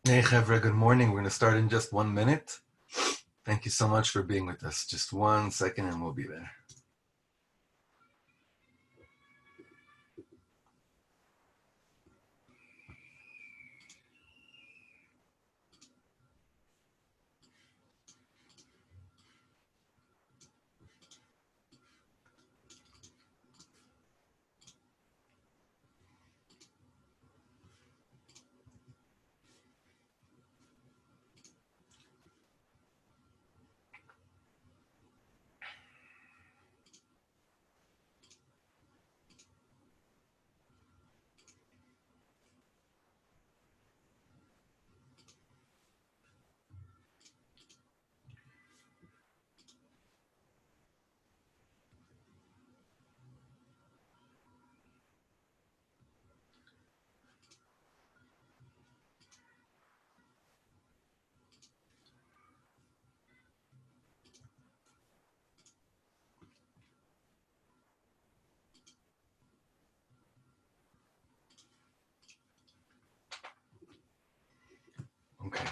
Hey, Chevra, good morning. We're going to start in just 1 minute. Thank you so much for being with us. Just 1 second and we'll be there. Okay.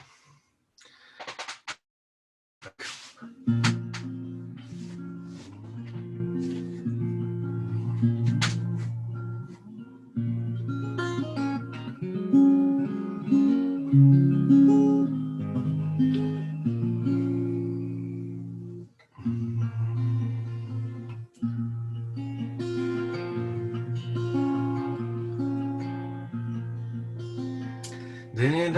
This is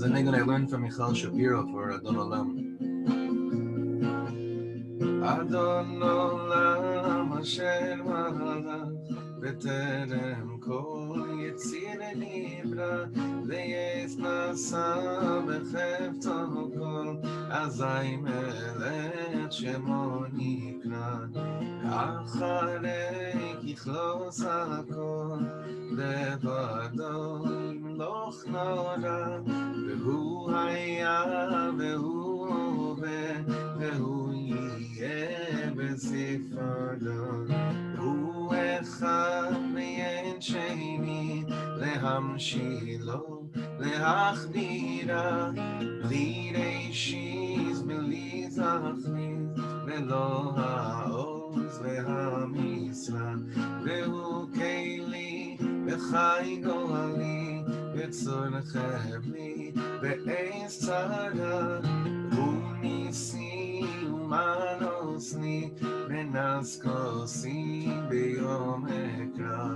a nigun I learned from Michal Shapiro for Adon Olam. Adon Olam Asher Malach בטרם כל יציר נברא ויש נשא בחפצו כל אזי מלך שמו נקרא אחרי ככלוס הכל לבדו ימלוך נורא והוא היה והוא הווה והוא יהיה בספרו הוא אחד ואין שני להמשילו להכבירה בלי ראשיס בלי זכריס ולא העוז והמשרה והוא כלי וחי גואלי וצור חבלי ועץ צרה הוא ניסי ומנוסני מנס כוסי ביום אקרא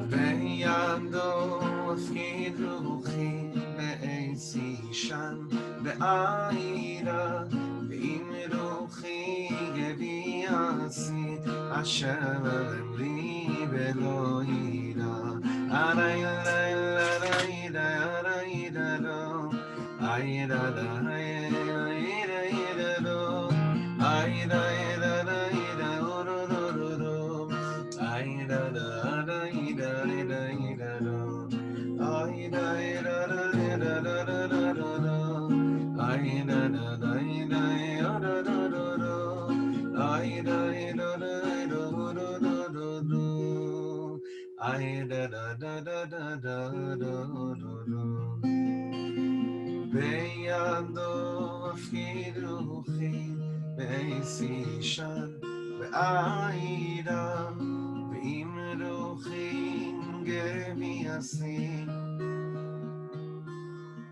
בידו הפקיד רוחי בעצי שם בעירה ועם רוחי גבי עשי אשר לי ולא יירא ארי ארי ארי לא איירה איירה איירה לא איירה איירה אורורורור איירה איירה איירה לא איירה בידו חינוכי בעשי שן ועידה ואם רוחים גבי עשי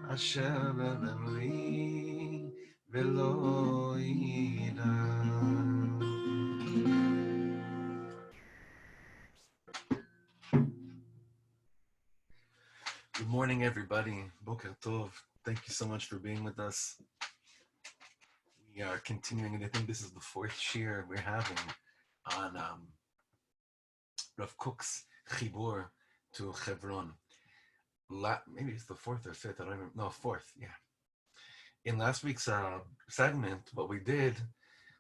אשר בבמרי ולא ידע. Good morning, everybody. Boker Tov. Thank you so much for being with us. We are continuing, and I think this is the fourth shir we're having on Rav Kook's Chibur to Chevron. Maybe it's the fourth or fifth, I don't even know. Fourth, yeah. In last week's segment, what we did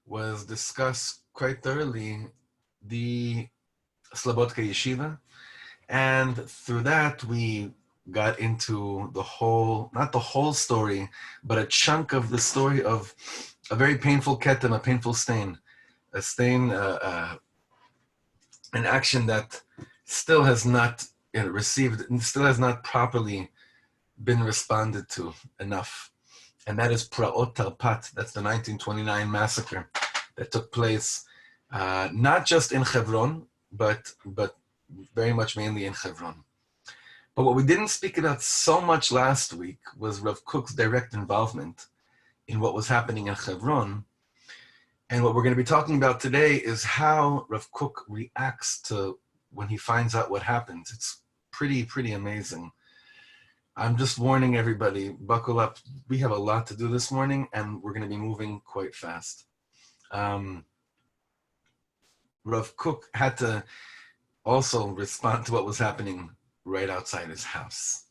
was discuss quite thoroughly the Slobodka Yeshiva, and through that we got into the whole, not the whole story, but a chunk of the story of a very painful ketem, a painful stain, a stain, an action that still has not received, still has not properly been responded to enough. And that is Praot Tarpat. That's the 1929 massacre that took place, not just in Chevron, but very much mainly in Chevron. But what we didn't speak about so much last week was Rav Kook's direct involvement in what was happening in Chevron. And what we're going to be talking about today is how Rav Kook reacts to when he finds out what happens. It's pretty amazing. I'm just warning everybody, buckle up. We have a lot to do this morning, and we're going to be moving quite fast. Rav Kook had to also respond to what was happening right outside his house.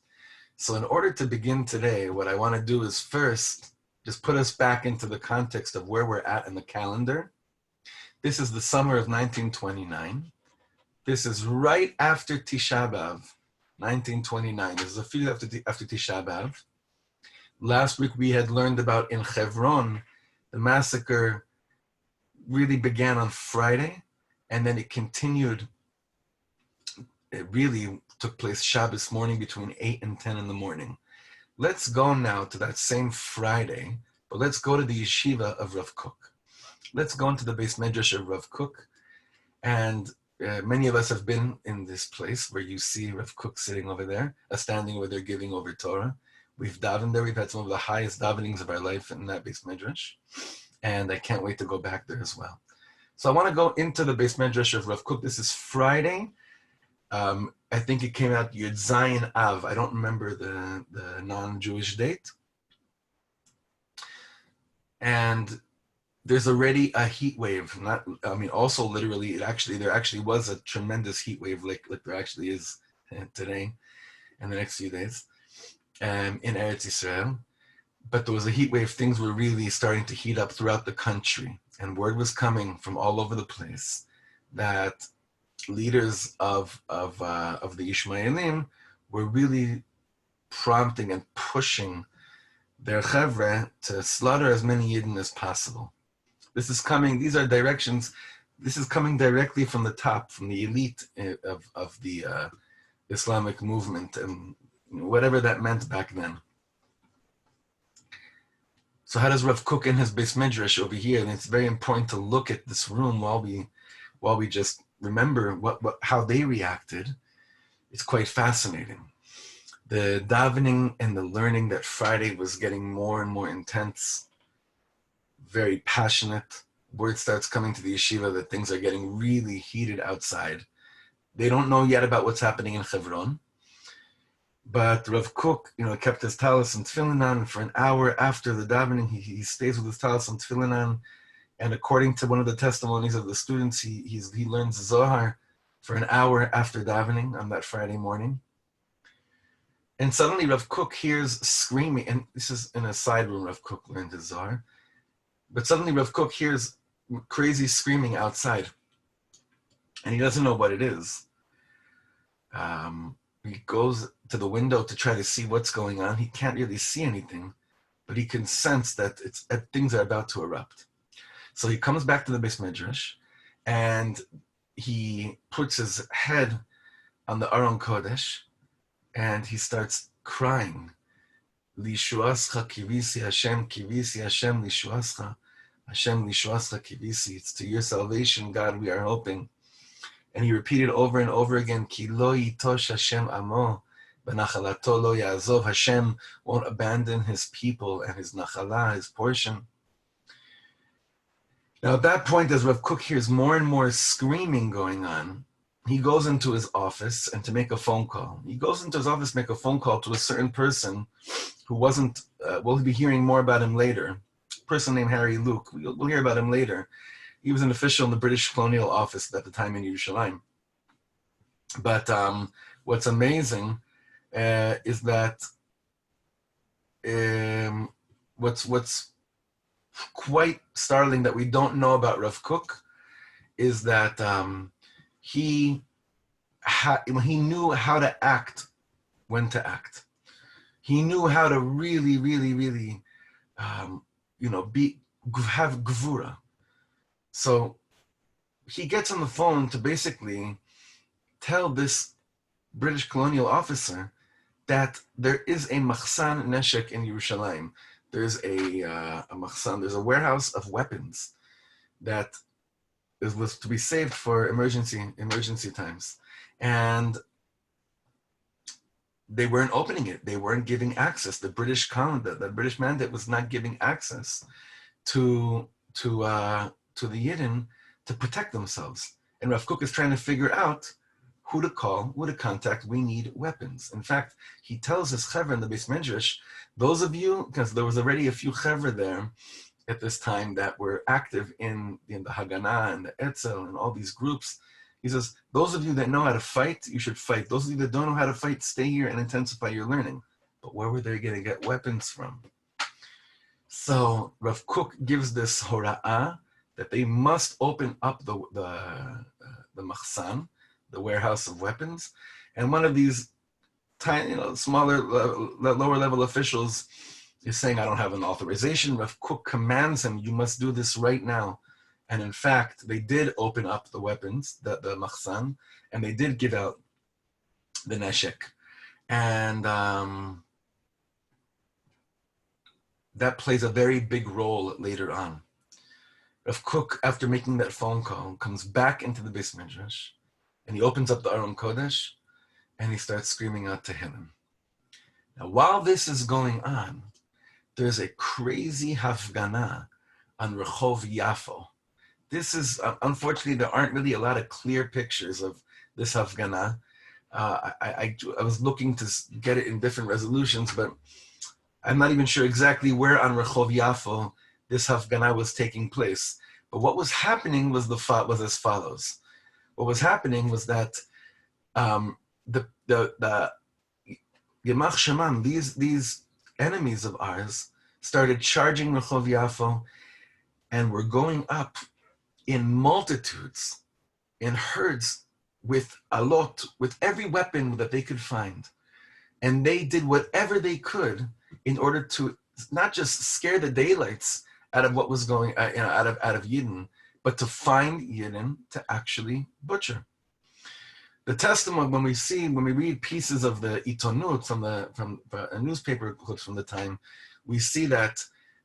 So in order to begin today, what I want to do is first just put us back into the context of where we're at in the calendar. This is the summer of 1929. This is right after Tisha B'Av, 1929. This is a few after Tisha B'Av. Last week we had learned about in Chevron, the massacre really began on Friday, and then it continued. It really took place Shabbos morning between 8 and 10 in the morning. Let's go now to that same Friday, but let's go to the yeshiva of Rav Kook. Let's go into the Beis Medrash of Rav Kook, and many of us have been in this place where you see Rav Kook sitting over there, standing over there giving over Torah. We've davened there. We've had some of the highest davenings of our life in that Beis Medrash, and I can't wait to go back there as well. So I want to go into the Beis Medrash of Rav Kook. This is Friday. I think it came out Yud Zayin Av. I don't remember the non-Jewish date. And there's already a heat wave. Also literally, there actually was a tremendous heat wave, like there actually is today and the next few days in Eretz Yisrael. But there was a heat wave. Things were really starting to heat up throughout the country, and word was coming from all over the place that leaders of the Ishmaelim were really prompting and pushing their chevre to slaughter as many Yidden as possible. This is coming directly from the top, from the elite of the Islamic movement, and whatever that meant back then. So how does Rav Kook in his Beis Medrash over here? And it's very important to look at this room while we just remember how they reacted. It's quite fascinating. The davening and the learning that Friday was getting more and more intense, very passionate. Word starts coming to the yeshiva that things are getting really heated outside. They don't know yet about what's happening in Chevron, but Rav Kook, kept his talis and tefillin on, and for an hour after the davening, he stays with his talis and tefillin on. And according to one of the testimonies of the students, he learns Zohar for an hour after davening on that Friday morning. And suddenly Rav Kook hears screaming, and this is in a side room Rav Kook learned his Zohar. But suddenly Rav Kook hears crazy screaming outside, and he doesn't know what it is. He goes to the window to try to see what's going on. He can't really see anything, but he can sense that things are about to erupt. So he comes back to the Beis Medrash, and he puts his head on the Aron Kodesh, and he starts crying, Lishuascha kivisi Hashem, kivisi Hashem lishuascha. Hashem lishuascha kivisi. It's to your salvation, God, we are hoping. And he repeated over and over again, Ki lo yitosh Hashem amo, benachalato lo ya'azov. Hashem won't abandon his people and his nachala, his portion. Now at that point, as Rav Kook hears more and more screaming going on, he goes into his office and to make a phone call. He goes into his office to make a phone call to a certain person who wasn't, we'll be hearing more about him later, a person named Harry Luke. We'll hear about him later. He was an official in the British colonial office at the time in Yerushalayim. But what's amazing is that what's quite startling that we don't know about Rav Kook is that he knew how to act, when to act. He knew how to really, really, really, have gvura. So he gets on the phone to basically tell this British colonial officer that there is a machsan neshek in Yerushalayim. There's a machsan, there's a warehouse of weapons that was to be saved for emergency times. And they weren't opening it. They weren't giving access. The British mandate was not giving access to the Yidden to protect themselves. And Rav Kook is trying to figure out who to call, who to contact. We need weapons. In fact, he tells his Chevron, the Beis Medrash, those of you, because there was already a few Chevron there at this time that were active in the Haganah and the Etzel and all these groups. He says, those of you that know how to fight, you should fight. Those of you that don't know how to fight, stay here and intensify your learning. But where were they going to get weapons from? So Rav Kook gives this hora'ah that they must open up the machsan, the warehouse of weapons. And one of these tiny, smaller, lower level officials is saying, I don't have an authorization. Rav Kook commands him, you must do this right now. And in fact, they did open up the weapons, the machsan, and they did give out the neshek. And that plays a very big role later on. Rav Kook, after making that phone call, comes back into the Beis Midrash, and he opens up the Aron Kodesh, and he starts screaming out Tehillim. Now, while this is going on, there's a crazy hafgana on Rehov Yafo. This is, unfortunately, there aren't really a lot of clear pictures of this hafgana. I was looking to get it in different resolutions, but I'm not even sure exactly where on Rehov Yafo this hafgana was taking place. But what was happening was as follows. What was happening was that the Yemach Shemam, these enemies of ours, started charging Rehov Yafo and were going up in multitudes, in herds, with with every weapon that they could find. And they did whatever they could in order to not just scare the daylights out of what was going out of Yidden, but to find Yidden to actually butcher. The testimony, when we read pieces of the itonut from a newspaper clips from the time, we see that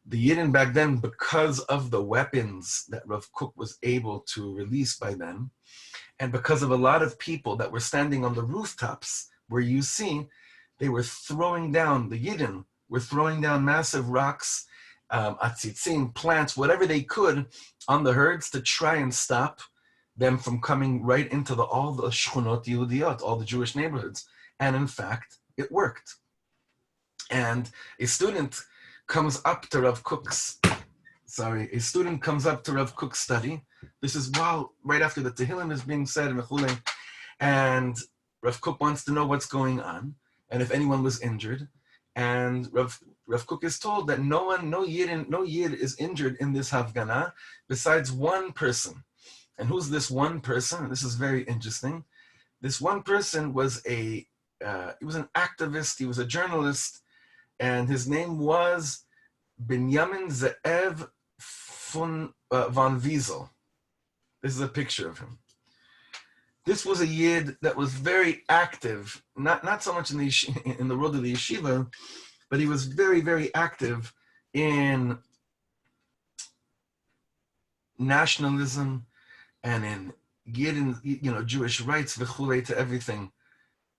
the Yidden back then, because of the weapons that Rav Kook was able to release by then, and because of a lot of people that were standing on the rooftops where you see, they were throwing down, the Yidden were throwing down massive rocks, atzitzim, plants, whatever they could on the herds to try and stop them from coming right into all the shchunot Yehudiyot, all the Jewish neighborhoods. And in fact, it worked. And a student comes up to Rav Kook's study. This is right after the Tehillim is being said, and Rav Kook wants to know what's going on, and if anyone was injured. And Rav Kook is told that no Yid is injured in this Hafgana besides one person. And who's this one person? This is very interesting. This one person was he was an activist, he was a journalist, and his name was Binyamin Ze'ev von Wiesel. This is a picture of him. This was a Yid that was very active, not so much in the world of the yeshiva, but he was very, very active in nationalism and in getting, Jewish rights, v'chulei, to everything.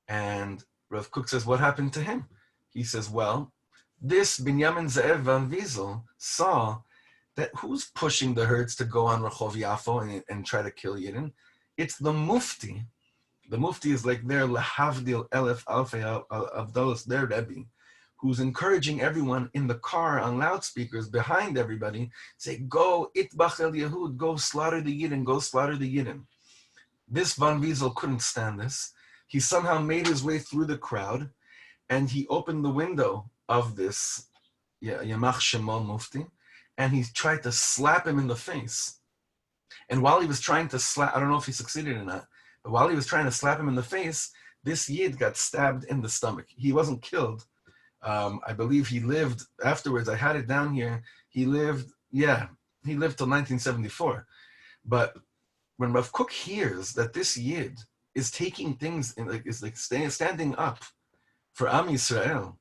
And Rav Kook says, what happened to him? He says, well, this Binyamin Ze'ev Van Wiesel saw that who's pushing the herds to go on Rehov Yafo and try to kill Yidden? It's the Mufti. The Mufti is like their Lahavdil Elef Alfei Avdalos, their Rebbe, who's encouraging everyone in the car on loudspeakers behind everybody, say, go Itbach El Yehud, go slaughter the Yidden, go slaughter the Yidden. This Van Wiesel couldn't stand this. He somehow made his way through the crowd, and he opened the window of this Yamach Shemon Mufti, and he tried to slap him in the face. And while he was trying to slap, I don't know if he succeeded or not, but while he was trying to slap him in the face, this Yid got stabbed in the stomach. He wasn't killed. I believe he lived afterwards. I had it down here. He lived till 1974. But when Rav Kook hears that this Yid is taking things, standing up for Am Yisrael,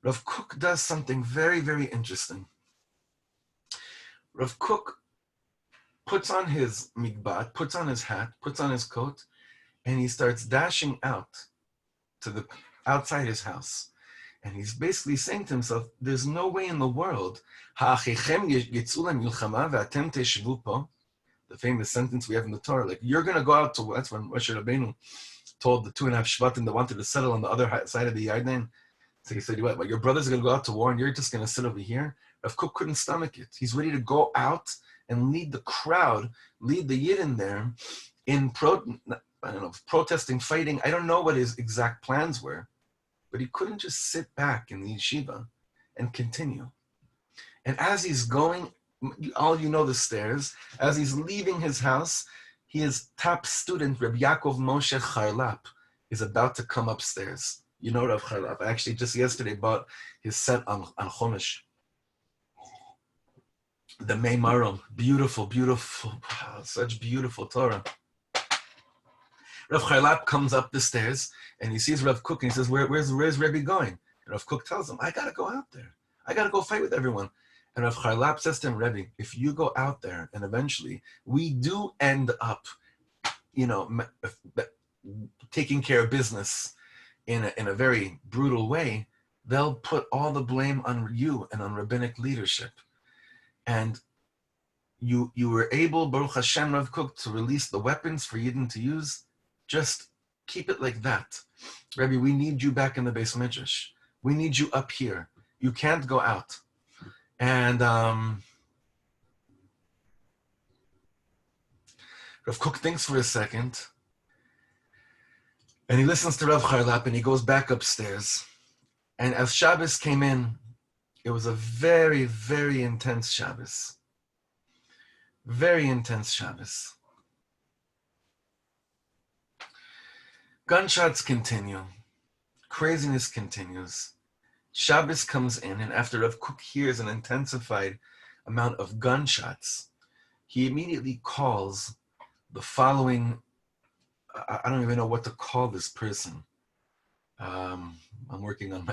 Rav Kook does something very, very interesting. Rav Kook puts on his mikbat, puts on his hat, puts on his coat, and he starts dashing out to the outside his house. And he's basically saying to himself, there's no way in the world, the famous sentence we have in the Torah, like, you're going to go out to, that's when Moshe Rabbeinu told the 2.5 Shvatim that wanted to settle on the other side of the Yarden. So he said, what, your brothers are going to go out to war and you're just going to sit over here? Rav Kook couldn't stomach it. He's ready to go out and lead the crowd, lead the Yidden there in protesting, fighting. I don't know what his exact plans were, but he couldn't just sit back in the yeshiva and continue. And as he's going, the stairs, as he's leaving his house, his top student, Reb Yaakov Moshe Charlap, is about to come upstairs. You know Rav Charlap. I actually just yesterday bought his set on Chumash. The Meimarim, beautiful, such beautiful Torah. Rav Charlap comes up the stairs and he sees Rav Kook and he says, where's Rebbe going? And Rav Kook tells him, I got to go out there. I got to go fight with everyone. And Rav Charlap says to him, Rebbe, if you go out there and eventually we do end up, taking care of business in a very brutal way, they'll put all the blame on you and on rabbinic leadership. And you were able, Baruch Hashem, Rav Kook, to release the weapons for Yidden to use. Just keep it like that. Rebbe, we need you back in the Beis Midrash. We need you up here. You can't go out. And Rav Kook thinks for a second, and he listens to Rav Charlap, and he goes back upstairs. And as Shabbos came in, it was a very, very intense Shabbos. Very intense Shabbos. Gunshots continue. Craziness continues. Shabbos comes in, and after Rav Kook hears an intensified amount of gunshots, he immediately calls the following, I don't even know what to call this person. I'm working on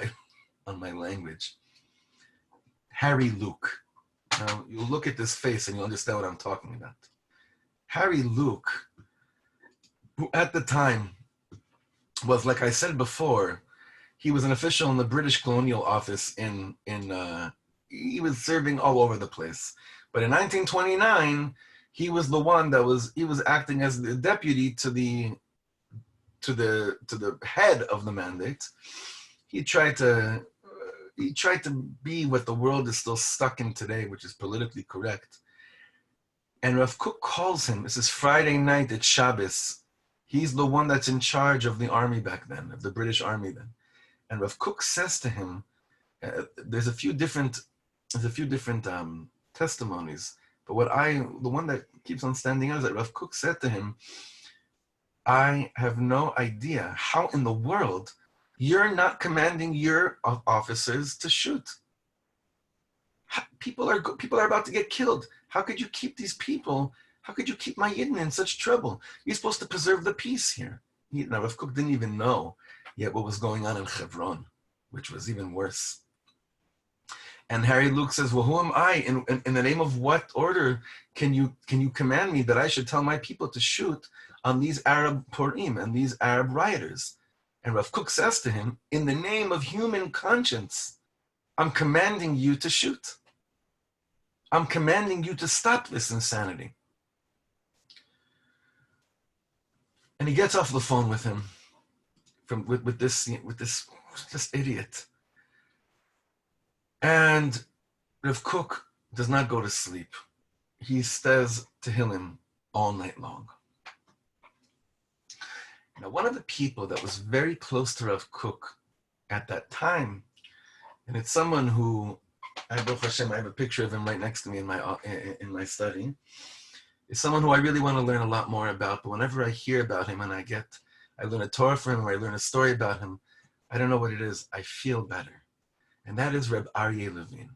my language. Harry Luke. Now, you'll look at this face and you'll understand what I'm talking about. Harry Luke, who at the time was, like I said before, he was an official in the British Colonial Office he was serving all over the place. But in 1929, he was the one he was acting as the deputy to the head of the mandate. He tried to be what the world is still stuck in today, which is politically correct. And Rav Kook calls him. This is Friday night at Shabbos. He's the one that's in charge of the army back then, of the British army then. And Rav Kook says to him, there's a few different testimonies, but the one that keeps on standing out is that Rav Kook said to him, I have no idea how in the world you're not commanding your officers to shoot. People are about to get killed. How could you keep these people? How could you keep my Yidden in such trouble? You're supposed to preserve the peace here. Now, Rav Kook didn't even know yet what was going on in Chevron, which was even worse. And Harry Luke says, well, who am I? In the name of what order can you command me that I should tell my people to shoot on these Arab Purim and these Arab rioters? And Rav Kook says to him, in the name of human conscience, I'm commanding you to shoot. I'm commanding you to stop this insanity. And he gets off the phone with him, with this idiot. And Rav Kook does not go to sleep. He stays Tehillim all night long. Now, one of the people that was very close to Rav Kook at that time, and it's someone who, Baruch Hashem, I have a picture of him right next to me in my study, is someone who I really want to learn a lot more about, but whenever I hear about him and I learn a Torah from him or I learn a story about him, I don't know what it is, I feel better. And that is Reb Aryeh Levin.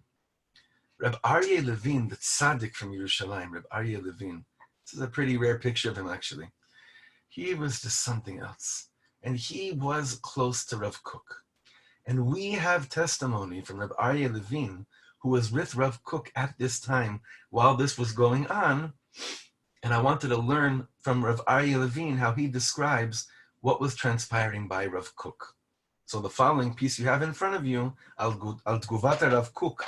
Reb Aryeh Levin, the tzaddik from Yerushalayim, Reb Aryeh Levin. This is a pretty rare picture of him, actually. He was just something else. And he was close to Rav Kook. And we have testimony from Reb Aryeh Levin, who was with Rav Kook at this time while this was going on. And I wanted to learn from Rav Aryeh Levin how he describes what was transpiring by Rav Kook. So the following piece you have in front of you, Al Tguvat Rav Kook.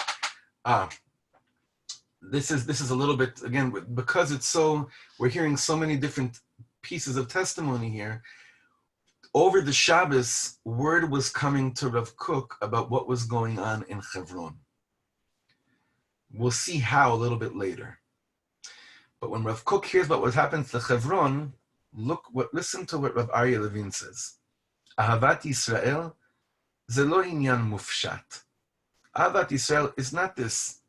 This is a little bit, again, because it's so, we're hearing so many different pieces of testimony here. Over the Shabbos, word was coming to Rav Kook about what was going on in Chevron. We'll see how a little bit later. But when Rav Kook hears about what happens to Chevron, listen to what Rav Aryeh Levin says. Ahavat Yisrael ze lo inyan mufshat. Ahavat Yisrael is not this,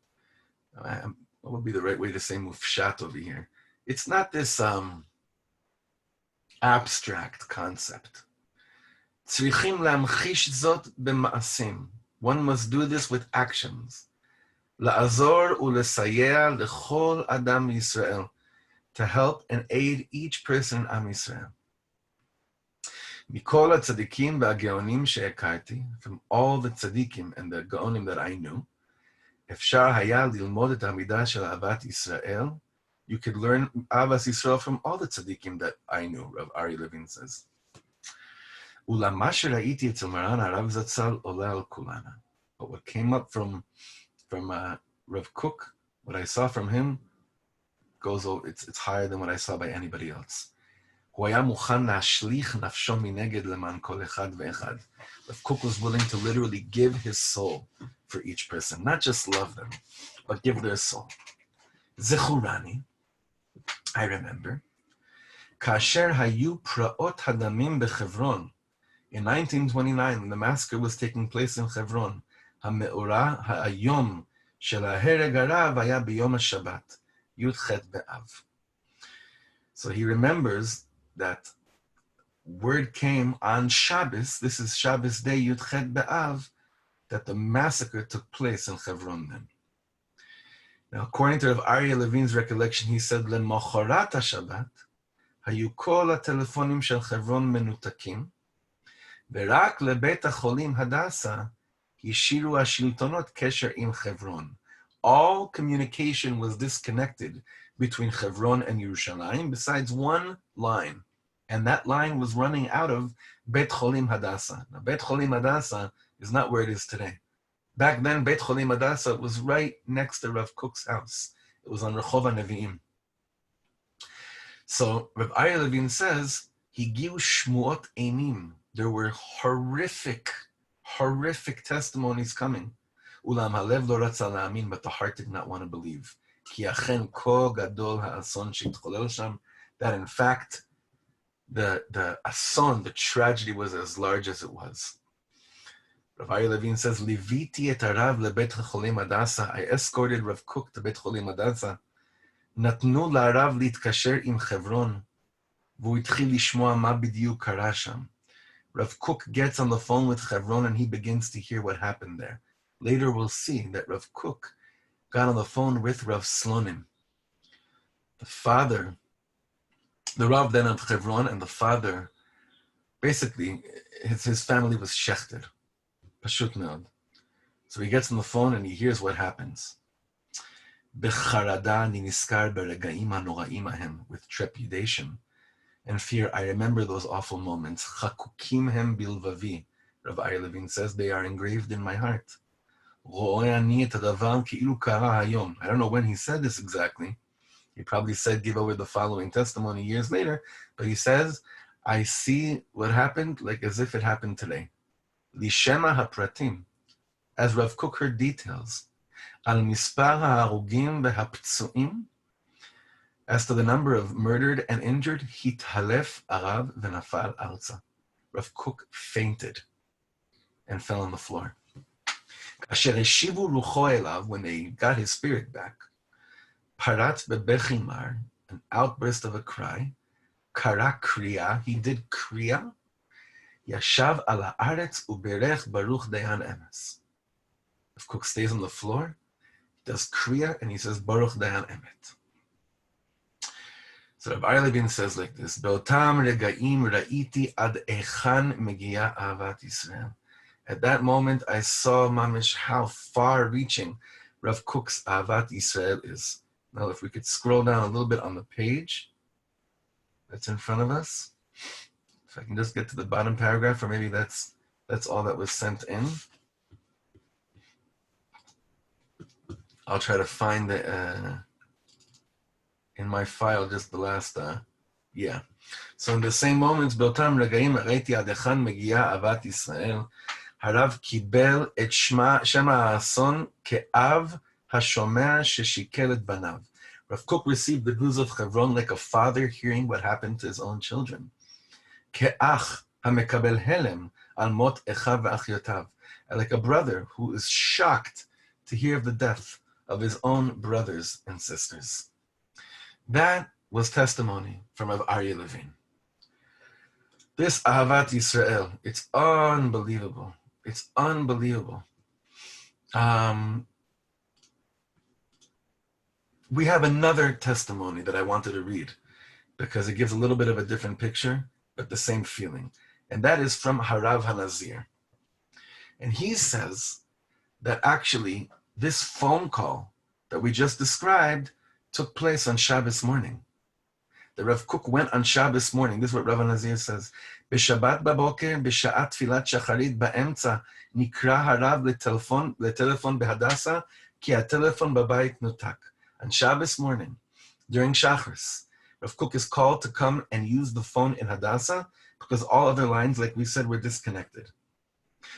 what would be the right way to say mufshat over here? It's not this abstract concept. Tzrichim lamchish zot b'ma'asim. One must do this with actions. La'azor u'lesayea lechol adam Yisrael. To help and aid each person in Am Yisrael. Mikol tzadikim v'ageonim she'ekarti, from all the tzadikim and the gaonim that I knew, efshar haya lilmod et hamidah shel ahavat Yisrael. You could learn Avas Yisrael from all the tzadikim that I knew, Rav Aryeh Levin says. Ulama she'ra'iti etzel Maran Harav Zatzal ola al kulana. But what came up from Rav Kook, what I saw from him, goes over, it's higher than what I saw by anybody else. Rav Kook was willing to literally give his soul for each person, not just love them, but give their soul. Zechurani, I remember, Kasher hayu praot hadamim bechevron. In 1929, when the massacre was taking place in Chevron, hame'ora ha'ayom shel ha'hereg harav haya b'yom ha'shabbat, Yud Chet Be'av. So he remembers that word came on Shabbos, this is Shabbos day, Yud Chet Be'av, that the massacre took place in Chevron then. Now, according to Rav Aryeh Levin's recollection, he said, Lemochorat HaShabbat, hayu kol ha'telefonim shel Chevron menutakim, ve'rak lebeit ha'cholim Hadassah, yishiru ha'shiltonot kesher im Chevron. All communication was disconnected between Chevron and Yerushalayim, besides one line. And that line was running out of Beit Cholim Hadassah. Now, Beit Cholim Hadassah is not where it is today. Back then, Beit Cholim Hadassah was right next to Rav Kook's house. It was on Rehov HaNevi'im. So Rav Aryeh Levin says, Higiu Shmuot Einim. There were horrific testimonies coming. Ulam halev lo ratza la'amin, but the heart did not want to believe. Ki achen ko gadol ha'ason she'itcholel sham. That in fact, the ason, the tragedy was as large as it was. Rav Aryeh Levin says, Liviti et harav lebeit cholim Hadassah. I escorted Rav Kook to Beit Cholim Hadassah. Natnu la'arav litkasher im Chevron. V'hu itchil lishmoa ma b'diuk kara sham. Rav Kook gets on the phone with Chevron and he begins to hear what happened there. Later we'll see that Rav Kook got on the phone with Rav Slonim, the father, the Rav then of Chevron, and the father, basically, his family was shechted, pashut meod. So he gets on the phone and he hears what happens. בחרדה אני נזכר ברגעים הנוראים ההם, with trepidation and fear, I remember those awful moments. חקוקים הם בלבבי, Rav Aryeh Levine says, they are engraved in my heart. רואה אני את הדבר כאילו קרה היום. I don't know when he said this exactly. He probably said, give over the following testimony years later, but he says, I see what happened like as if it happened today. Lishema hapratim, as Rav Kook heard details, al mispar ha'arugim v'haptsu'im, as to the number of murdered and injured, hithalef arav v'nafal arza. Rav Kook fainted and fell on the floor. Kasher eshivu rucho elav, when they got his spirit back, parat bebechimar, an outburst of a cry, kara kriya, he did kriya, yashav ala haaretz uberech baruch dayan emes. If Kook stays on the floor, he does kriya and he says baruch dayan emet. So Rav Aryeh Levine says like this: Beotam regaim ra'iti ad echan megia avat Yisrael. At that moment, I saw mamish how far-reaching Rav Kook's avat Yisrael is. Now, if we could scroll down a little bit on the page that's in front of us, if I can just get to the bottom paragraph, or maybe that's all that was sent in. I'll try to find the in my file just the last yeah. So in the same moments, באותם רגעים ראיתי עד היכן מגיעה אהבת ישראל. הרב קיבל את שם האסון כאב השומע ששיקל את בניו. Rav Kook received the news of Chevron like a father hearing what happened to his own children. כאח המקבל הלם על מות אחיו ואחיותיו. Like a brother who is shocked to hear of the death of his own brothers and sisters. That was testimony from Rav Aryeh Levine. This Ahavat Yisrael, it's unbelievable. It's unbelievable. We have another testimony that I wanted to read because it gives a little bit of a different picture, but the same feeling. And that is from Harav HaNazir. And he says that actually this phone call that we just described took place on Shabbos morning. The Rav Kook went on Shabbos morning. This is what Rav Nazir says. B'Shabbat baboker, b'sha'at tfilat shacharit ba'emtza, nikra harav letelefon behadasa, ki hatelefon babayit nutak. On Shabbos morning, during Shacharis, Rav Kook is called to come and use the phone in Hadassah because all other lines, like we said, were disconnected.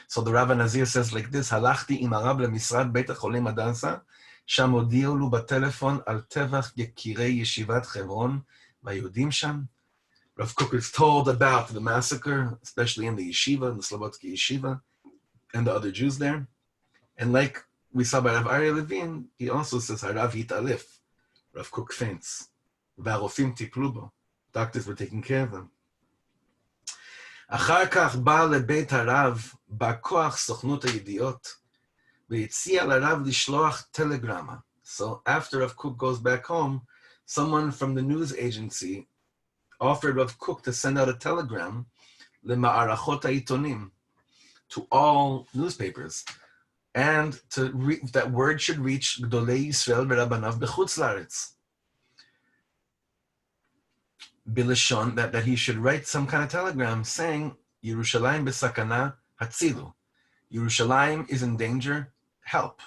So the Rav Nazir says like this, halachti im harab lemisrad beit hacholim Hadassah, שם הודיעו לו בטלפון על טבח יקירי ישיבת חברון והיהודים שם. Rav Kook is told about the massacre, especially in the yeshiva, in the Slobodski yeshiva, and the other Jews there. And like we saw by Rav Aryeh Levine, he also says, Harav hitalef. Rav Kook faints. והרופאים טיפלו בו. Doctors were taking care of him. אחר כך בא לבית הרב, בא כוח סוכנות הידיעות, והציע לרב לשלוח טלגרמה. So after Rav Kook goes back home, someone from the news agency offered Rav Kook to send out a telegram למערכות העיתונים, to all newspapers, and that word should reach גדולי ישראל ורבניו בחוץ לארץ. בלשון, that he should write some kind of telegram saying, ירושלים בסכנה, הצילו. Yerushalayim is in danger, help.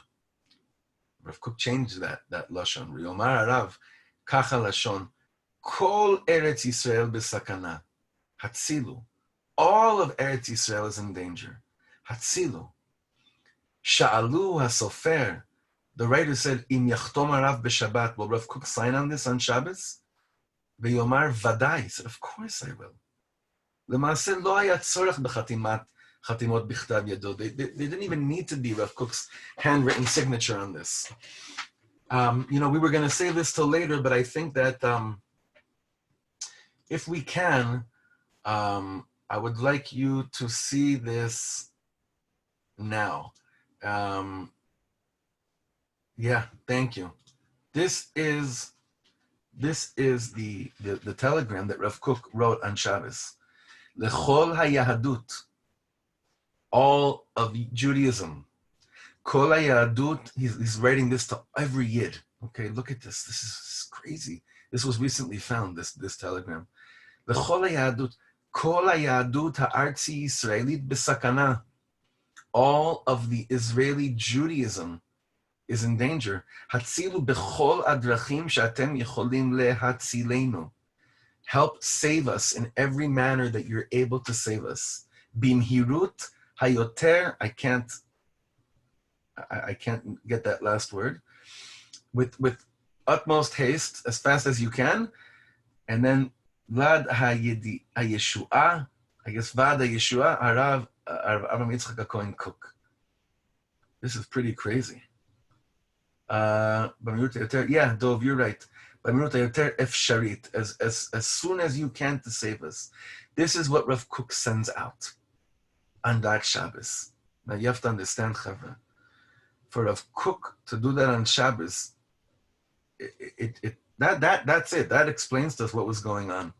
Rav Kook changed that lashon. Riomar Arav, kacha lashon, kol Eretz Yisrael besakana, hatzilu. All of Eretz Yisrael is in danger. Hatzilu. Sha'alu hasofer. The writer said, im yachtom Arav b'Shabbat. Will Rav Kook sign on this on Shabbos? V'yomar vadai. He said, of course I will. L'maaseh lo haya tzorech b'chatimat Chatimot bichtav yado. They didn't even need to be Rav Kook's handwritten signature on this. We were going to say this till later, but I think that if we can, I would like you to see this now. Yeah, thank you. This is the telegram that Rav Kook wrote on Shabbos. Lechol hayahadut. All of Judaism, Kol hayadut, he's writing this to every yid. Okay, look at this. This is crazy. This was recently found, this telegram. L'chol hayadut, kol hayadut ha'artzi Yisraelit b'sakana. All of the Israeli Judaism is in danger. Hatzilu b'chol adrachim she'atem yecholim lehatzilenu. Help save us in every manner that you're able to save us. Bimhirut hayoter, I can't get that last word. With utmost haste, as fast as you can. And then Vlad hayeshua, I guess Vlad hayeshua, Arav Yitzchak HaKohen Kook. This is pretty crazy. Yeah, Dov, you're right. As soon as you can to save us. This is what Rav Kook sends out on that Shabbos. Now you have to understand, Chavra, for Rav Kook to do that on Shabbos, that's it. That explains to us what was going on.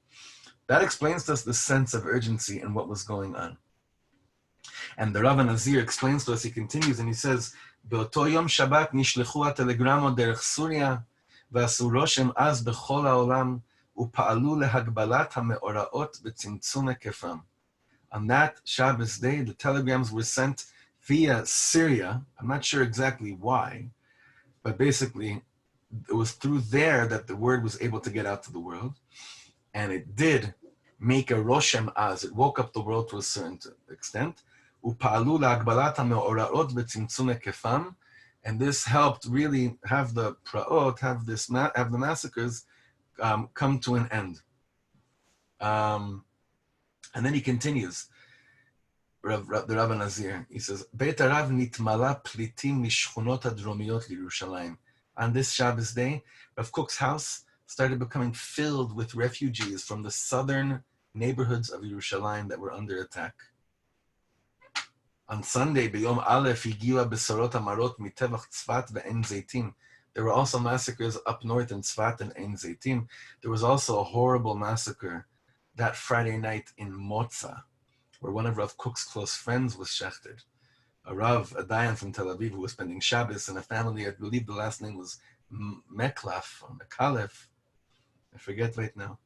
That explains to us the sense of urgency and what was going on. And the Rav Nazir explains to us, he continues and he says, באותו יום שבת נשלחו הטלגרמות דרך סוריה ועשו רושם אז בכל העולם ופעלו להגבלת המאורעות וצמצום היקפם. On that Shabbos day, the telegrams were sent via Syria. I'm not sure exactly why, but basically it was through there that the word was able to get out to the world. And it did make a roshem az. It woke up the world to a certain extent. ופעלו להגבלת המאורעות וצמצום היקפם, and this helped really have the praot, have the massacres come to an end. And then he continues, the Rav Nazir, he says, בית הרב נתמלא פליטים משכונות הדרומיות לירושלים. On this Shabbos day, Rav Kook's house started becoming filled with refugees from the southern neighborhoods of Yerushalayim that were under attack. On Sunday, B'Yom Aleph, Higiwa Besorot Amarot Mitevach Tzfat ve'Ein Zeitim. There were also massacres up north in Tzfat and Ein Zeitim. There was also a horrible massacre that Friday night in Motza, where one of Rav Kook's close friends was shechted. A Rav, a Dayan from Tel Aviv, who was spending Shabbos in a family, I believe the last name was Meklaf or Mekalef. I forget right now.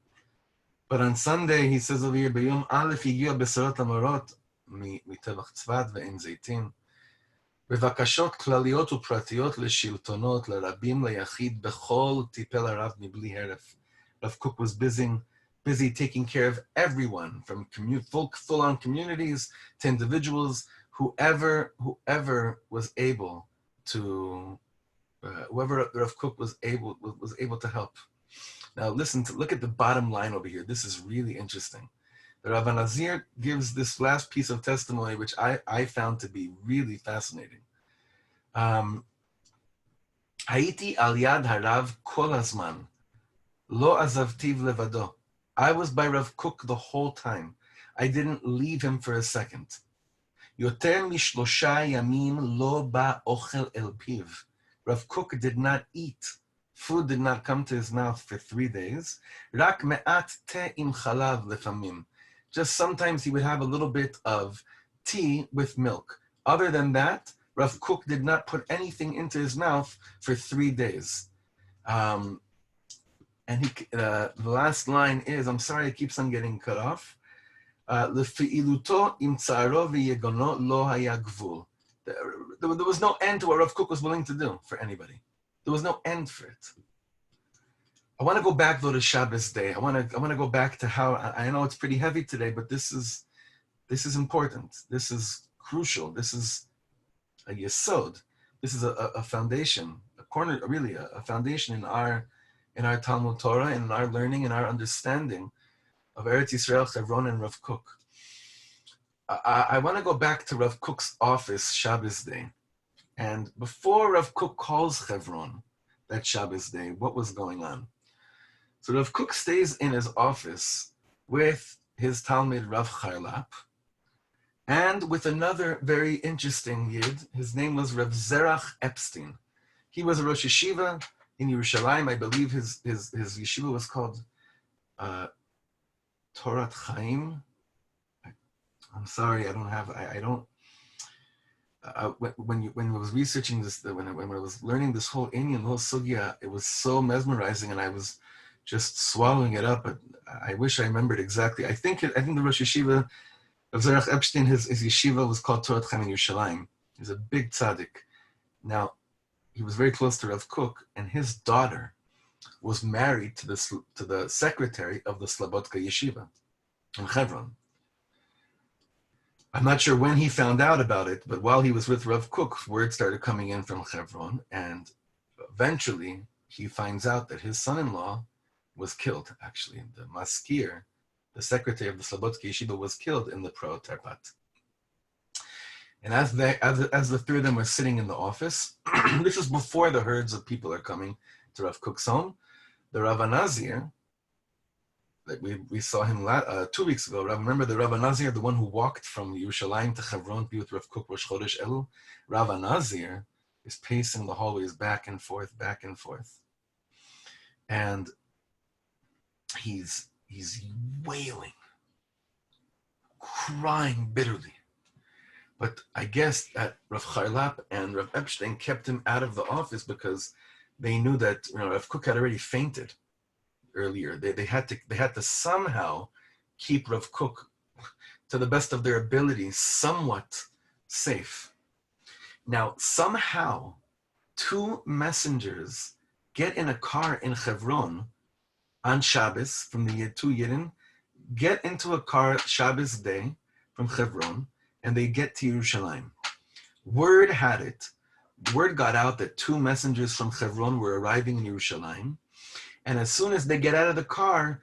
But on Sunday, he says over here, B'Yom Aleph Higiwa Besorot Amarot מטבח צפת ועין זיתים, בבקשות כלליות ופרטיות לשלטונות, לרבים, ליחיד, בכל טיפל הרב מבלי הרף. Rav Kook was busy taking care of everyone, from full-on communities to individuals, whoever was able to, whoever Rav Kook was able to help. Now look at the bottom line over here. This is really interesting. The Rav Nazir gives this last piece of testimony, which I found to be really fascinating. Haiti al yad harav kol hazman, lo azavtiv levado. I was by Rav Kook the whole time. I didn't leave him for a second. Yoter mishlosha yamim lo ba ochel el piv. Rav Kook did not eat. Food did not come to his mouth for 3 days. Rak me'at te im chalav lefamim. Just sometimes he would have a little bit of tea with milk. Other than that, Rav Kook did not put anything into his mouth for 3 days. And the last line is, I'm sorry, it keeps on getting cut off. Lefi'iluto im tzaro v'yegono lo haya gvul. There was no end to what Rav Kook was willing to do for anybody. There was no end for it. I want to go back though to Shabbos day. I want to go back to how, I know it's pretty heavy today, but this is important. This is crucial. This is a yesod. This is a foundation, a corner, really a foundation in our Talmud Torah, and in our learning and our understanding of Eretz Yisrael, Chevron, and Rav Kook. I want to go back to Rav Kook's office Shabbos day. And before Rav Kook calls Chevron that Shabbos day, what was going on? So Rav Kook stays in his office with his Talmud Rav Charlap and with another very interesting Yid. His name was Rav Zerach Epstein. He was a Rosh Yeshiva in Yerushalayim. I believe his yeshiva was called Torat Chaim. I'm sorry, I don't. when I was researching this, when I was learning this whole Indian, the whole sugya, it was so mesmerizing, and I was just swallowing it up. But I wish I remembered exactly. I think the Rosh Yeshiva of Zerach Epstein, his yeshiva was called Torah Chaim in Yerushalayim. He's a big tzaddik. Now, he was very close to Rav Kook, and his daughter was married to the secretary of the Slobodka Yeshiva in Chevron. I'm not sure when he found out about it, but while he was with Rav Kook, word started coming in from Chevron, and eventually he finds out that his son-in-law was killed, actually. The Maskir, the secretary of the Slobodka Yeshiva, was killed in the Pro Terpat. And as the three of them were sitting in the office, this is before the herds of people are coming to Rav Kook's home, the Rav Nazir, that we saw him 2 weeks ago. Remember the Rav Nazir, the one who walked from Yerushalayim to Chevron to be with Rav Kook Rosh Chodesh Elul? Rav Nazir is pacing the hallways back and forth. And he's wailing, crying bitterly. But I guess that Rav Charlap and Rav Epstein kept him out of the office because they knew that Rav Kook had already fainted earlier. They had to somehow keep Rav Kook, to the best of their ability, somewhat safe. Now, somehow, 2 messengers get in a car in Chevron on Shabbos from the 2 Yidden, get into a car Shabbos day from Chevron, and they get to Yerushalayim. Word got out that 2 messengers from Chevron were arriving in Yerushalayim. And as soon as they get out of the car,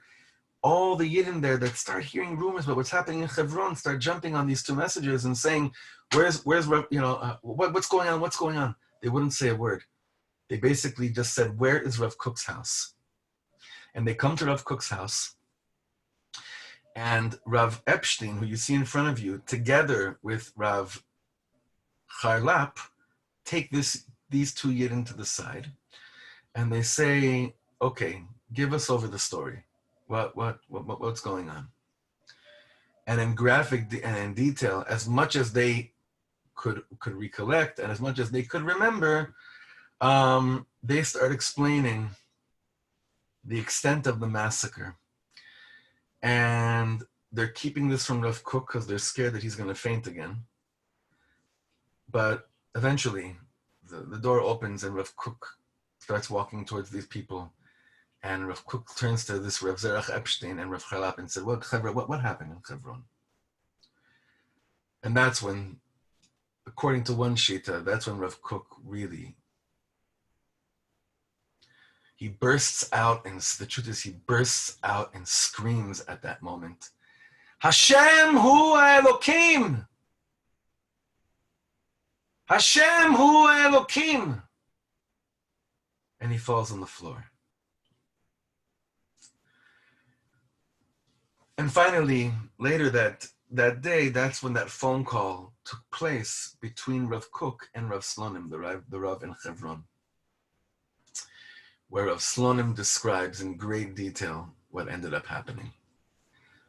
all the Yidden there that start hearing rumors about what's happening in Chevron start jumping on these 2 messages and saying, what's going on? They wouldn't say a word. They basically just said, where is Rav Kook's house? And they come to Rav Kook's house, and Rav Epstein, who you see in front of you, together with Rav Charlap, take these 2 Yidden to the side, and they say, okay, give us over the story. What's going on? And in graphic and in detail, as much as they could recollect and as much as they could remember, they start explaining the extent of the massacre. And they're keeping this from Rav Kook because they're scared that he's going to faint again. But eventually, the door opens and Rav Kook starts walking towards these people. And Rav Kook turns to this Rav Zerach Epstein and Rav Charlap and said, what happened in Chevron? And that's when, according to one Shita, that's when Rav Kook really, he bursts out, and the truth is he bursts out and screams at that moment, Hashem hu Elokim! Hashem hu Elokim! And he falls on the floor. And finally, later that day, that's when that phone call took place between Rav Kook and Rav Slonim, the Rav in Chevron, where Rav Slonim describes in great detail what ended up happening.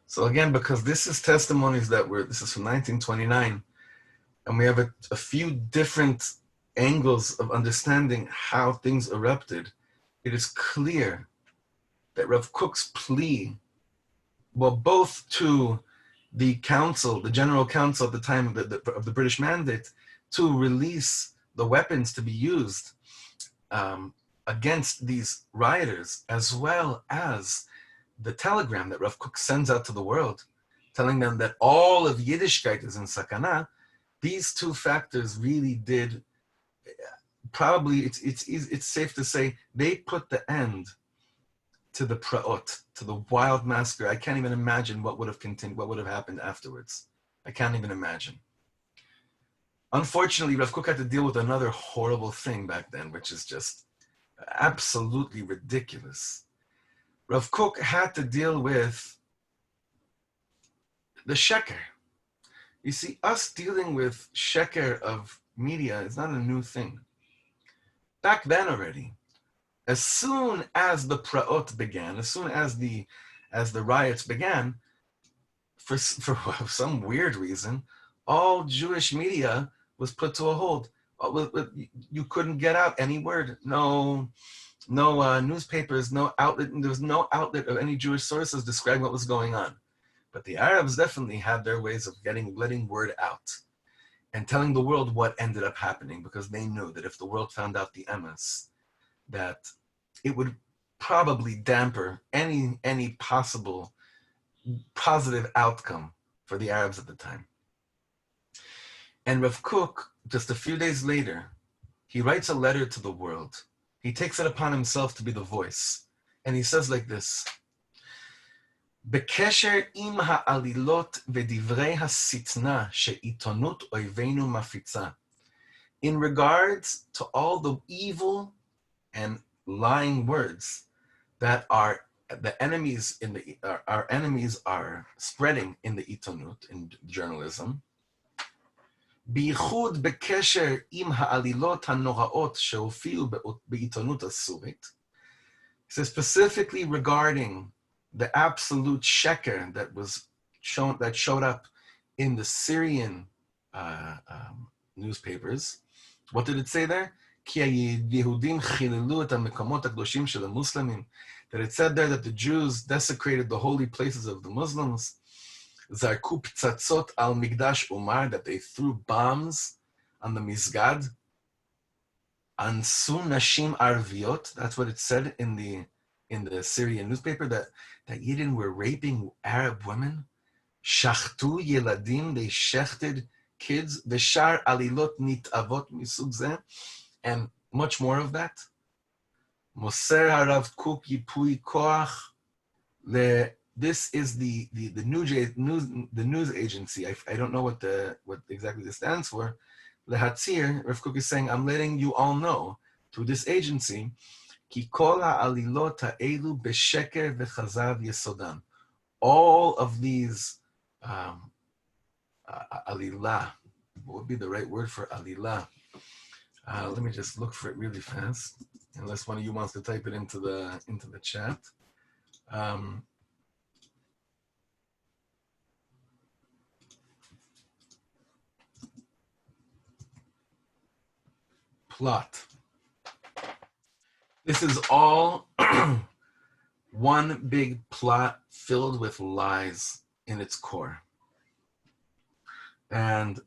So again, because this is testimonies this is from 1929, and we have a few different angles of understanding how things erupted, it is clear that Rav Kook's plea, well, both to the council, the general council at the time of the British Mandate, to release the weapons to be used against these rioters, as well as the telegram that Rav Kook sends out to the world, telling them that all of Yiddishkeit is in sakana. These 2 factors really did, probably it's safe to say, they put the end to the praot, to the wild massacre. I can't even imagine what would have continued, what would have happened afterwards. I can't even imagine. Unfortunately, Rav Kook had to deal with another horrible thing back then, which is just absolutely ridiculous. Rav Kook had to deal with the sheker. You see, us dealing with sheker of media is not a new thing. Back then already, as soon as the praot began, as soon as the riots began, for some weird reason, all Jewish media was put to a hold. You couldn't get out any word. No newspapers, no outlet. There was no outlet of any Jewish sources describing what was going on. But the Arabs definitely had their ways of letting word out and telling the world what ended up happening, because they knew that if the world found out the emes, that it would probably damper any possible positive outcome for the Arabs at the time. And Rav Kook, just a few days later, he writes a letter to the world. He takes it upon himself to be the voice. And he says like this, בקשר עם העלילות ודברי השטנה שעיתונות אויבינו מפיצה. In regards to all the evil and lying words that our enemies are spreading in the itonut, in journalism, בייחוד בקשר עם העלילות הנוראות שהופיעו בעיתונות הסורית, so specifically regarding the absolute sheker that showed up in the Syrian newspapers. What did it say there? כי היהודים חיללו את המקומות הקדושים של המוסלמים. That it said there that the Jews desecrated the holy places of the Muslims. זרקו פצצות על מקדש אומר, that they threw bombs on the Mizgad. אנסו נשים ערביות, that's what it said in the Syrian newspaper, that Yidden were raping Arab women. שחטו ילדים, they shechted kids. ושאר עלילות נתעבות מסוג זה, and much more of that. מוסר הרב קוק ייפוי כוח. This is the news agency. I don't know what exactly this stands for. Lehatzir, Rav Kook is saying, I'm letting you all know through this agency, כי כל העלילות האלו בשקר וחזב יסודם. All of these alilah, what would be the right word for alilah? Let me just look for it really fast, unless one of you wants to type it into the chat. Plot. This is all one big plot filled with lies in its core. And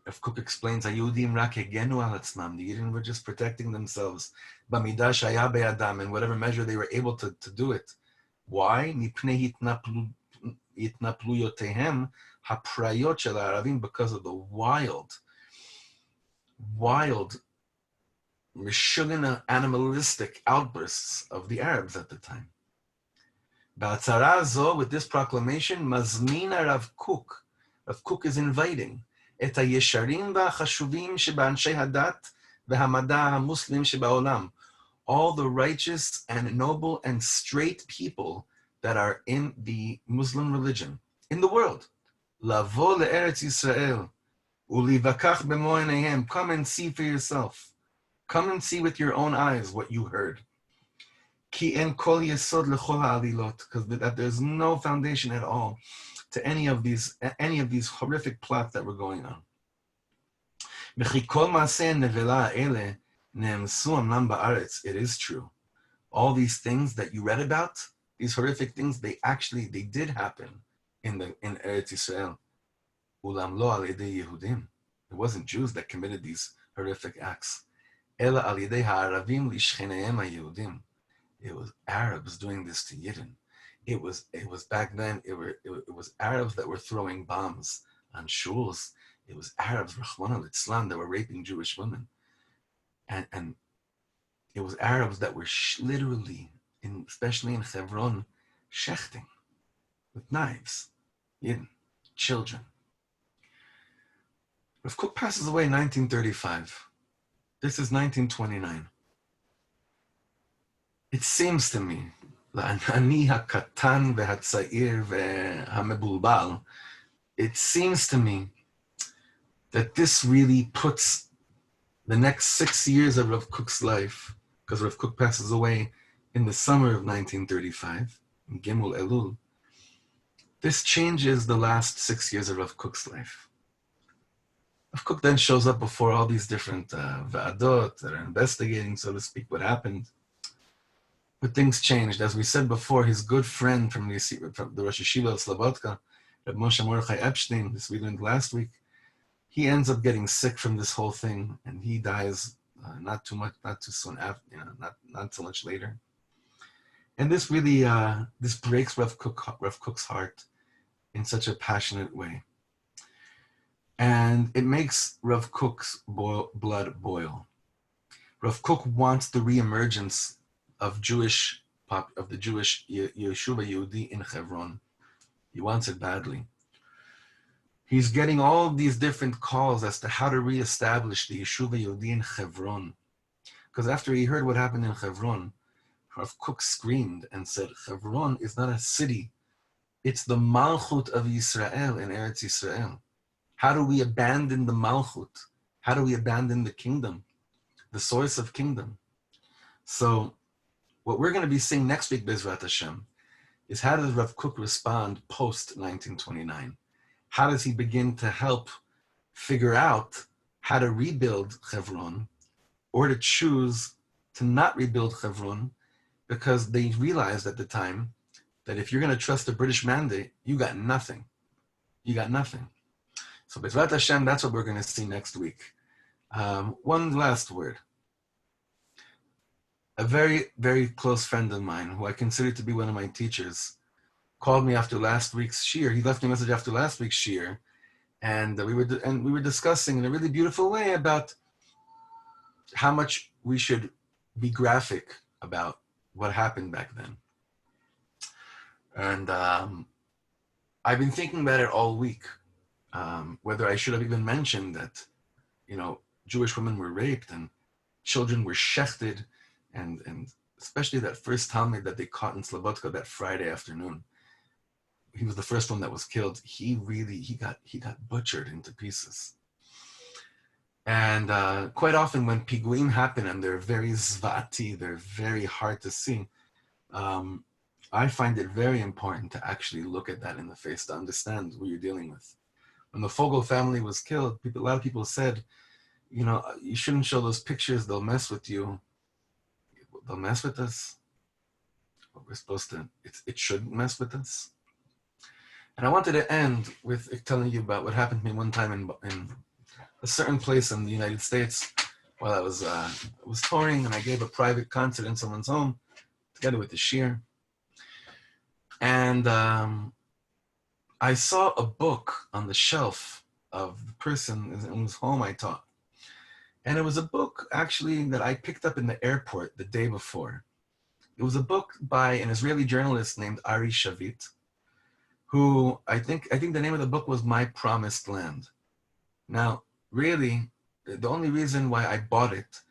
if Kook explains, Hayudim rak hegenu al atzmam, the Yidden were just protecting themselves, bamidah shaya be'adam, in whatever measure they were able to do it. Why? Mipnei hitnapluyotehem haprayot shel ha'aravim, because of the wild, Meshuggah animalistic outbursts of the Arabs at the time. Ba'atzara zo, with this proclamation, mazmina Rav Kook. Rav Kook is inviting et hayesharim v'achashuvim shebanshay hadat v'hamada hamuslim sheba'olam, all the righteous and noble and straight people that are in the Muslim religion, in the world. Lavo le'eretz Yisrael, ulivakach b'mo eineihem, come and see for yourself. Come and see with your own eyes what you heard. Ki en kol yesod lechol ha'alilot, because that there's no foundation at all to any of these horrific plots that were going on. V'chi kol ma'aseh nevela ele ne'emsu amnam ba'aretz. It is true. All these things that you read about, these horrific things, they did happen in Eretz Yisrael. Ulam lo al yedei Yehudim. It wasn't Jews that committed these horrific acts. Ela al yedei ha'aravim lishchenehem ha'yehudim. It was Arabs doing this to Yidden. It was back then. It was Arabs that were throwing bombs on shuls. It was Arabs, Rahman al-Islam, that were raping Jewish women, and it was Arabs that were literally, especially in Chevron, shechting with knives, Yidden, children. Rav Kook passes away in 1935. This is 1929. It seems to me, l'ani hakatan v'hatzair v'hamebulbal, it seems to me that this really puts the next 6 years of Rav Kook's life, because Rav Kook passes away in the summer of 1935, in Gimel Elul, this changes the last 6 years of Rav Kook's life. Rav Kook then shows up before all these different va'adot that are investigating, so to speak, what happened. But things changed. As we said before, his good friend from the Rosh Yeshiva of Slobodka, Reb Moshe Mordechai Epstein, this we learned last week, he ends up getting sick from this whole thing, and he dies not too soon after, not so much later. And this really this breaks Rav Kook's heart in such a passionate way, and it makes Rav Kook's blood boil. Rav Kook wants the reemergence of the Jewish Yeshuva Yehudi in Chevron. He wants it badly. He's getting all these different calls as to how to reestablish the Yeshuva Yehudi in Chevron. Because after he heard what happened in Chevron, Rav Kook screamed and said, Chevron is not a city. It's the Malchut of Yisrael in Eretz Yisrael. How do we abandon the Malchut? How do we abandon the kingdom, the source of kingdom? So what we're going to be seeing next week, Bezrat Hashem, is how does Rav Kook respond post-1929? How does he begin to help figure out how to rebuild Chevron, or to choose to not rebuild Chevron, because they realized at the time that if you're going to trust the British mandate, you got nothing. You got nothing. So Bezrat Hashem, that's what we're going to see next week. One last word. A very, very close friend of mine, who I consider to be one of my teachers, called me after last week's shiur. He left me a message after last week's shiur, and we were discussing in a really beautiful way about how much we should be graphic about what happened back then. And I've been thinking about it all week, whether I should have even mentioned that, Jewish women were raped and children were shechted, and especially that first Talmud that they caught in Slobodka that Friday afternoon. He was the first one that was killed. He got butchered into pieces. And quite often when piguim happen and they're very zvati, they're very hard to see, I find it very important to actually look at that in the face to understand who you're dealing with. When the Fogel family was killed, a lot of people said, you shouldn't show those pictures, they'll mess with you. They'll mess with us. But we're supposed to, it shouldn't mess with us. And I wanted to end with telling you about what happened to me one time in a certain place in the United States while I was touring, and I gave a private concert in someone's home together with the shiur. And I saw a book on the shelf of the person in whose home I taught. And it was a book actually that I picked up in the airport the day before. It was a book by an Israeli journalist named Ari Shavit, who I think the name of the book was My Promised Land. Now, really, the only reason why I bought it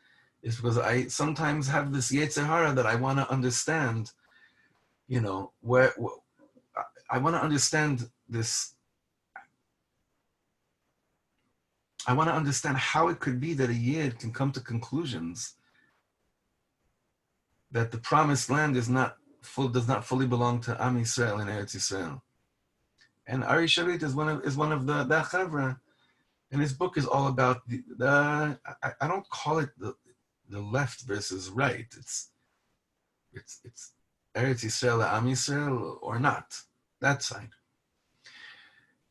is because I sometimes have this Yetzer Hara that I want to understand, where I want to understand this. I want to understand how it could be that a Yid can come to conclusions that the promised land does not fully belong to Am Yisrael and Eretz Yisrael. And Ari Shavit is one of the Chavra, and his book is all about I don't call it the left versus right. It's Eretz Yisrael, Am Yisrael, or not, that side.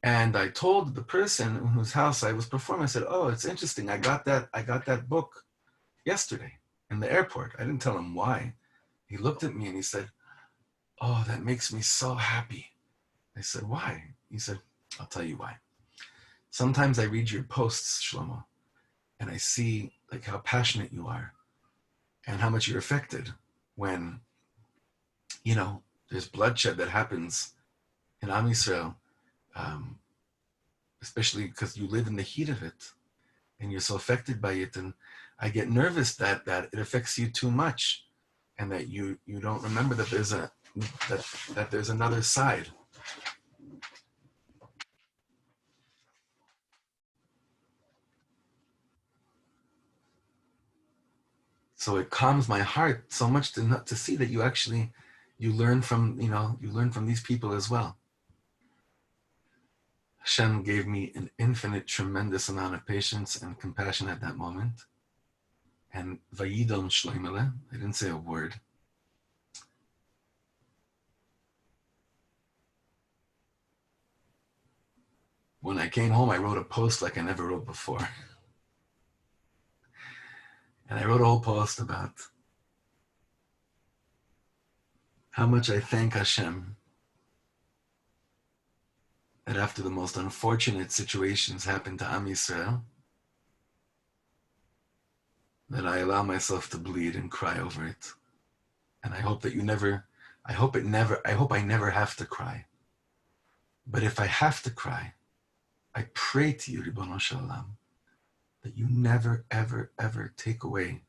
And I told the person in whose house I was performing, I said, "Oh, it's interesting. I got that book yesterday in the airport." I didn't tell him why. He looked at me and he said, "Oh, that makes me so happy." I said, "Why?" He said, "I'll tell you why. Sometimes I read your posts, Shlomo, and I see like how passionate you are and how much you're affected when, there's bloodshed that happens in Am Yisrael, especially because you live in the heat of it and you're so affected by it. And I get nervous that it affects you too much and that you don't remember that there's another side." So it calms my heart so much to see that you learn from these people as well. Hashem gave me an infinite, tremendous amount of patience and compassion at that moment. And Vayidom Shloimele, I didn't say a word. When I came home, I wrote a post like I never wrote before. And I wrote a whole post about how much I thank Hashem that after the most unfortunate situations happened to Am Yisrael, that I allow myself to bleed and cry over it. And I hope that I hope I never have to cry. But if I have to cry, I pray to you, Ribono Shel Olam, that you never, ever, ever take away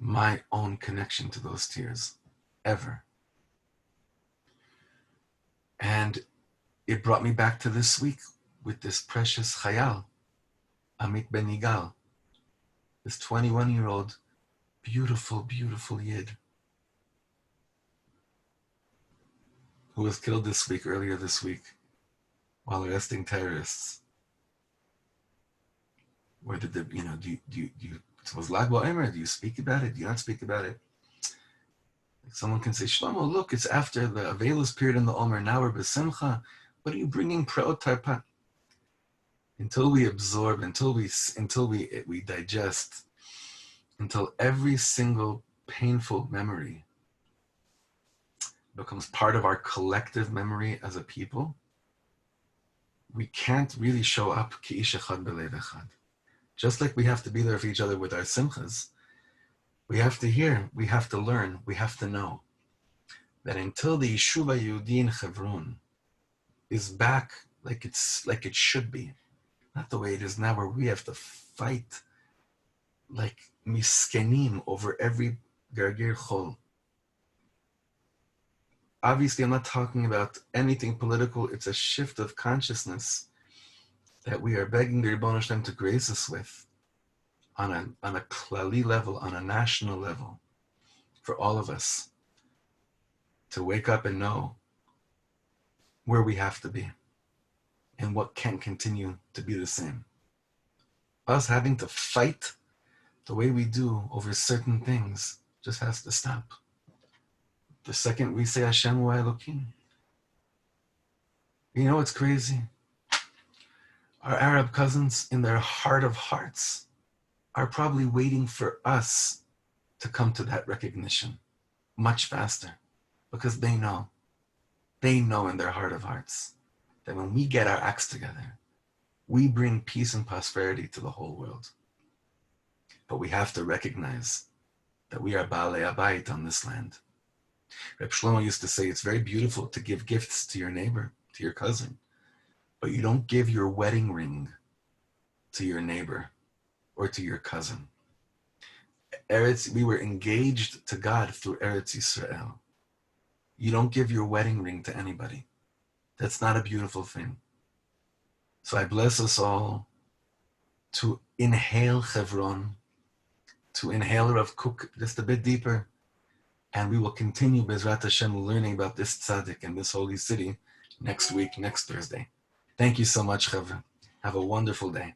my own connection to those tears, ever. And it brought me back to this week with this precious Chayal, Amit Ben Yigal, this 21-year-old, beautiful, beautiful Yid, who was killed earlier this week, while arresting terrorists. Where did the, do you was Lag BaOmer, do you speak about it? Do you not speak about it? Like someone can say, Shlomo, look, it's after the Avelus period in the Omer, now we're B'Simcha. What are you bringing Preot Tarpat? Until we absorb, until we digest, until every single painful memory becomes part of our collective memory as a people, we can't really show up Ki'ish Echad B'Lev Echad. Just like we have to be there for each other with our simchas, we have to hear, we have to learn, we have to know that until the Yishuv HaYehudi in Chevron is back like it should be, not the way it is now, where we have to fight like miskenim over every gargir chol. Obviously, I'm not talking about anything political. It's a shift of consciousness that we are begging the Ribono Shel Olam to grace us with on a klali level, on a national level, for all of us to wake up and know where we have to be and what can't continue to be the same. Us having to fight the way we do over certain things just has to stop. The second we say Hashem Hu Elokim, you know what's crazy? Our Arab cousins, in their heart of hearts, are probably waiting for us to come to that recognition much faster, because they know in their heart of hearts that when we get our acts together, we bring peace and prosperity to the whole world. But we have to recognize that we are Baalei Abayit on this land. Reb Shlomo used to say, it's very beautiful to give gifts to your neighbor, to your cousin, but you don't give your wedding ring to your neighbor or to your cousin. We were engaged to God through Eretz Yisrael. You don't give your wedding ring to anybody. That's not a beautiful thing. So I bless us all to inhale Chevron, to inhale Rav Kook just a bit deeper, and we will continue Bezrat Hashem learning about this tzaddik and this holy city next week, next Thursday. Thank you so much, Chevron. Have a wonderful day.